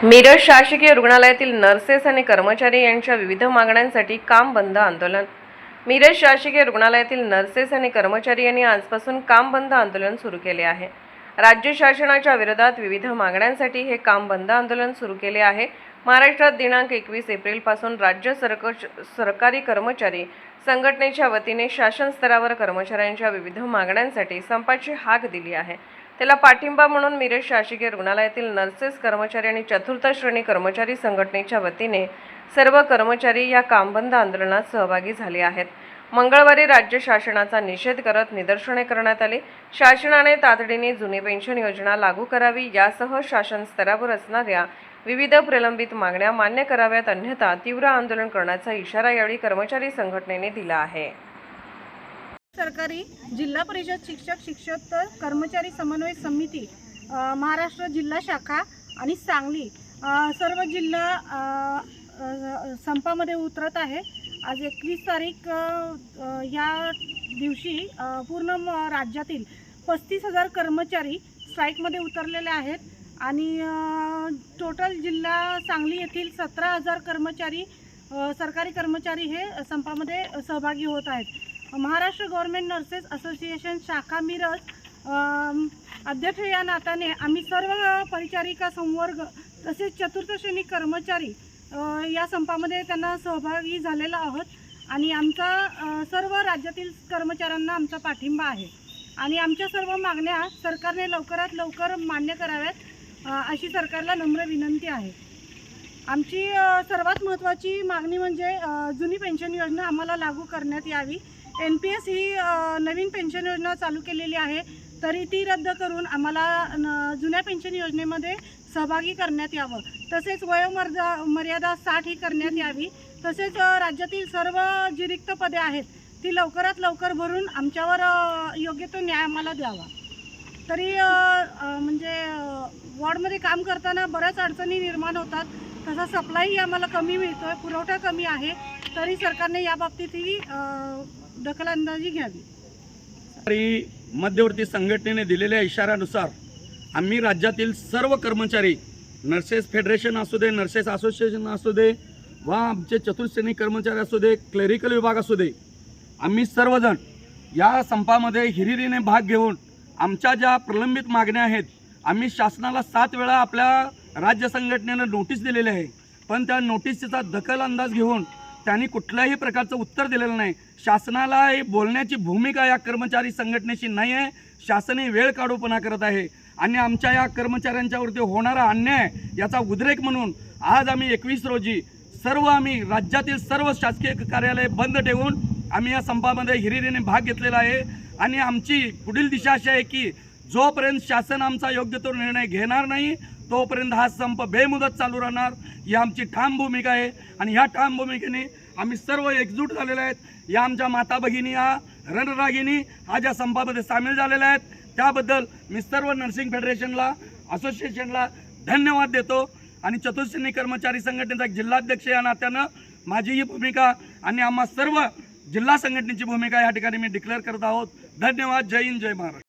मिरज शासकीय रुग्णालयातील नर्सेस आणि कर्मचारी यांच्या विविध मागण्यांसाठी काम बंद आंदोलन। मिरज शासकीय रुग्णालयातील नर्सेस आणि कर्मचारी यांनी आजपासून काम बंद आंदोलन सुरू केले आहे। राज्य शासनाच्या विरोधात विविध मागण्यांसाठी हे काम बंद आंदोलन सुरू केले आहे। महाराष्ट्रात दिनांक 21 एप्रिल पासून राज्य सरकारी कर्मचारी संघटनेच्या वतीने शासन स्तरावर कर्मचाऱ्यांच्या विविध मागण्यांसाठी संपाची हाक दिली आहे। त्याला पाठिंबा म्हणून मिरज शासकीय रुग्णालयातील नर्सेस कर्मचारी आणि चतुर्थ श्रेणी कर्मचारी संघटनेच्या वतीने सर्व कर्मचारी या काम बंद आंदोलनात सहभागी झाले आहेत। मंगळवारी राज्य शासनाचा निषेध करत निदर्शने करण्यात आली। शासनाने तातडीने जुनी पेन्शन योजना लागू करावी यासह शासन स्तरावर असणाऱ्या विविध प्रलंबित मागण्या मान्य कराव्यात, अन्यथा तीव्र आंदोलन करण्याचा इशारा यावेळी कर्मचारी संघटनेने दिला आहे। सरकारी जिल्हा परिषद शिक्षकोत्तर कर्मचारी समन्वय समिती महाराष्ट्र जिल्हा शाखा आणि सांगली सर्व जिल्हा संपामध्ये उतरत आहे। आज 21 तारीख या दिवशी पूर्ण राज्यातील 35,000 कर्मचारी स्ट्राईकमध्ये उतरलेले आहेत आणि टोटल जिल्हा सांगली येथील 17,000 कर्मचारी सरकारी कर्मचारी हे संपामध्ये सहभागी होत आहेत। महाराष्ट्र गव्हर्नमेंट नर्सेस असोसिएशन शाखा मिरज अध्यक्ष या नात्याने आम्ही सर्व परिचारिका संवर्ग तसेच चतुर्थ श्रेणी कर्मचारी या संपामध्ये त्यांना सहभागी झालेला आहोत आणि आमचा सर्व राज्यातील कर्मचाऱ्यांना आमचा पाठिंबा आहे आणि आमच्या सर्व मागण्या सरकारने लवकरात लवकर मान्य कराव्यात अशी सरकारला नम्र विनंती आहे। आमची सर्वात महत्त्वाची मागणी म्हणजे जुनी पेन्शन योजना आम्हाला लागू करण्यात यावी। NPS ही नवीन पेन्शन योजना चालू केलेली आहे, तरी ती रद्द करून आम्हाला जुन्या पेन्शन योजनेमध्ये सहभागी करण्यात यावं। तसेच वयोमर्यादा 60 ही करण्यात यावी। तसेच राज्यातील सर्व जी रिक्त पदे आहेत ती लवकरात लवकर भरून आमच्यावर योग्य तो न्याय आम्हाला द्यावा। तरी म्हणजे वॉर्डमध्ये काम करताना बऱ्याच अडचणी निर्माण होतात, तसा सप्लायही आम्हाला कमी मिळतो आहे, पुरवठा कमी आहे, तरी सरकारने याबाबतीतही दखलंदाजी घ्यावी। मध्यवर्ती संघटनेने दिलेल्या इशाऱ्यानुसार आम्ही राज्यातील सर्व कर्मचारी नर्सेस फेडरेशन असू दे, नर्सेस असोसिएशन असू दे व आमचे चतुर्श्रेणी कर्मचारी असू दे, क्लेरिकल विभाग असू दे, आम्ही सर्वजण या संपामध्ये हिरिरीने भाग घेऊन आमच्या ज्या प्रलंबित मागण्या आहेत आम्ही शासनाला 7 वेळा आपल्या राज्य संघटनेनं नोटीस दिलेली आहे, पण त्या नोटीसचा दखल अंदाज घेऊन त्यांनी कुठल्याही प्रकारचं उत्तर दिलेलं नाही। शासनाला बोलण्याची भूमिका या कर्मचारी संघटनेची नाही आहे। शासन वेळ काढूपणा करत आहे आणि आमच्या या कर्मचाऱ्यांच्यावरती होणारा अन्याय याचा उद्रेक म्हणून आज आम्ही 21 रोजी आम्ही राज्यातील सर्व शासकीय कार्यालय बंद ठेवून आम्ही या संपामध्ये हिरिरीने भाग घेतलेला आहे आणि आमची पुढील दिशा अशी आहे की जोपर्यंत शासन आमचा योग्य तो निर्णय घेणार नाही तोपर्यंत हा संप बेमुदत चालू राहणार, ही आमची ठाम भूमिका आहे आणि ह्या ठाम भूमिकेने आम्ही सर्व एकजूट झालेले आहेत। या आमच्या माता भगिनी या रणरागिनी आज या संपामध्ये सामील झालेल्या आहेत, त्याबद्दल मी सर्व नर्सिंग फेडरेशनला असोसिएशनला धन्यवाद देतो आणि चतुर्श्रेणी कर्मचारी संघटनेचा जिल्हाध्यक्ष या नात्यानं माझी ही भूमिका आणि आम्हा सर्व जिल्हा संघटनेची भूमिका या ठिकाणी मी डिक्लेअर करत आहोत। धन्यवाद। जय हिंद, जय महाराष्ट्र।